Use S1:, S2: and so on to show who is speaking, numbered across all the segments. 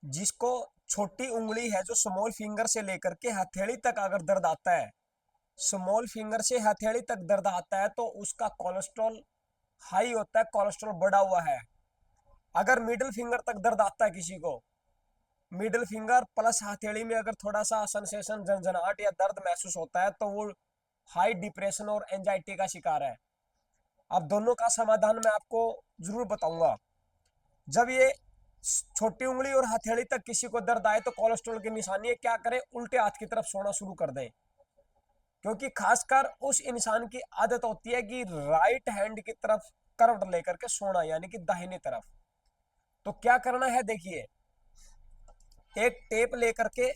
S1: जिसको छोटी उंगली है जो स्मॉल फिंगर से लेकर के हथेली तक अगर दर्द आता है, स्मॉल फिंगर से हथेली तक दर्द आता है, तो उसका कोलेस्ट्रॉल हाई होता है, कोलेस्ट्रॉल बढ़ा हुआ है। अगर मिडिल फिंगर तक दर्द आता है किसी को, मिडिल फिंगर प्लस हथेली में अगर थोड़ा सा सेंसेशन, झंझनाहट या दर्द महसूस होता है, तो वो हाई डिप्रेशन और एंजाइटी का शिकार है। अब दोनों का समाधान मैं आपको जरूर बताऊंगा। जब ये छोटी उंगली और हथेली तक किसी को दर्द आए तो कोलेस्ट्रॉल की निशानी है, क्या करें, उल्टे हाथ की तरफ सोना शुरू कर दें। क्योंकि खासकर उस इंसान की आदत होती है कि राइट हैंड की तरफ करवट लेकर के सोना, यानी कि दाहिनी तरफ। तो क्या करना है, देखिए, एक टेप लेकर के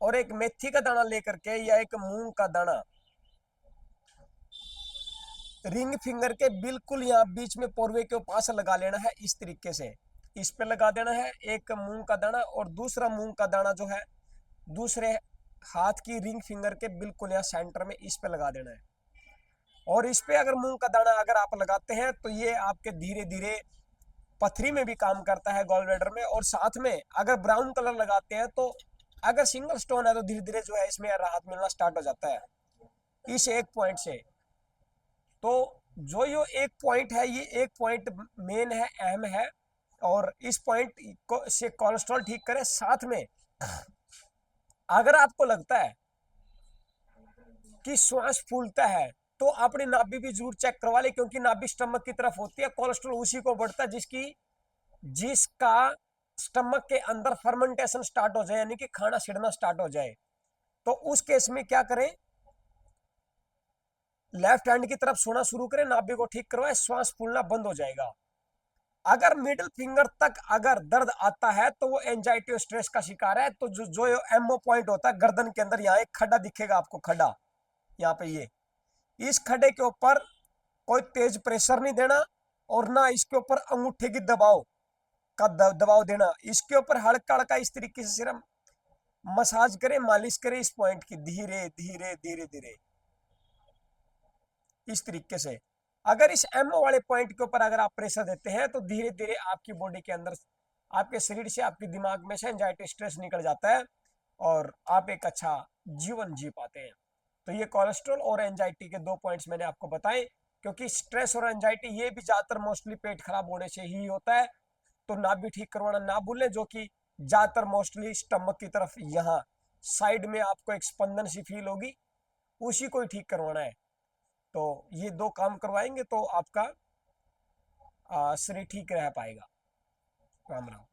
S1: और एक मेथी का दाना लेकर के या एक मूंग का दाना रिंग फिंगर के बिल्कुल यहाँ बीच में पोरवे के पास लगा लेना है, इस तरीके से इस पे लगा देना है एक मूंग का दाना, और दूसरा मूंग का दाना जो है दूसरे हाथ की रिंग फिंगर के बिल्कुल यहाँ सेंटर में इस पे लगा देना है। और इस पे अगर मूंग का दाना अगर आप लगाते हैं तो ये आपके धीरे धीरे पथरी में भी काम करता है, गॉल ब्लैडर में। और साथ में अगर ब्राउन कलर लगाते हैं तो अगर सिंगल स्टोन है तो धीरे धीरे जो है इसमें राहत मिलना स्टार्ट हो जाता है इस एक पॉइंट से। तो जो ये एक पॉइंट है, ये एक पॉइंट मेन है, अहम है। और इस पॉइंट को से कोलेस्ट्रॉल ठीक करें। साथ में अगर आपको लगता है कि श्वास फूलता है तो अपनी नाभि भी जरूर चेक करवा ले, क्योंकि नाभि स्टमक की तरफ होती है। कोलेस्ट्रॉल उसी को बढ़ता है जिसका स्टमक के अंदर फर्मेंटेशन स्टार्ट हो जाए, यानी कि खाना छिड़ना स्टार्ट हो जाए। तो उस केस में क्या करें, लेफ्ट हैंड की तरफ सोना शुरू करें, नाभि को ठीक करवाए, श्वास फूलना बंद हो जाएगा। अगर मिडिल फिंगर तक अगर दर्द आता है तो वो एंजाइटी और स्ट्रेस का शिकार है। तो जो एमओ पॉइंट होता है गर्दन के अंदर, यहाँ एक खड्डा दिखेगा आपको, खड्डा यहाँ पे, ये इस खड्डे के ऊपर कोई तेज प्रेशर नहीं देना और ना इसके ऊपर अंगूठे की दबाव देना। इसके ऊपर हल्का हल्का इस तरीके से सिर्फ मसाज करें, मालिश करें इस पॉइंट की, धीरे धीरे धीरे धीरे इस तरीके से। अगर इस एमओ वाले पॉइंट के ऊपर अगर आप प्रेशर देते हैं तो धीरे धीरे आपकी बॉडी के अंदर, आपके शरीर से, आपके दिमाग में से एंजाइटी स्ट्रेस निकल जाता है और आप एक अच्छा जीवन जी पाते हैं। तो ये कोलेस्ट्रॉल और एंजाइटी के दो पॉइंट्स मैंने आपको बताए। क्योंकि स्ट्रेस और एंजाइटी ये भी ज्यादातर मोस्टली पेट खराब होने से ही होता है। तो नाभि ठीक करवाना ना भूलें, जो कि ज्यादातर मोस्टली स्टमक की तरफ यहाँ साइड में आपको एक स्पंदन सी फील होगी, उसी को ही ठीक करवाना है। तो ये दो काम करवाएंगे तो आपका शरीर ठीक रह पाएगा। राम राम।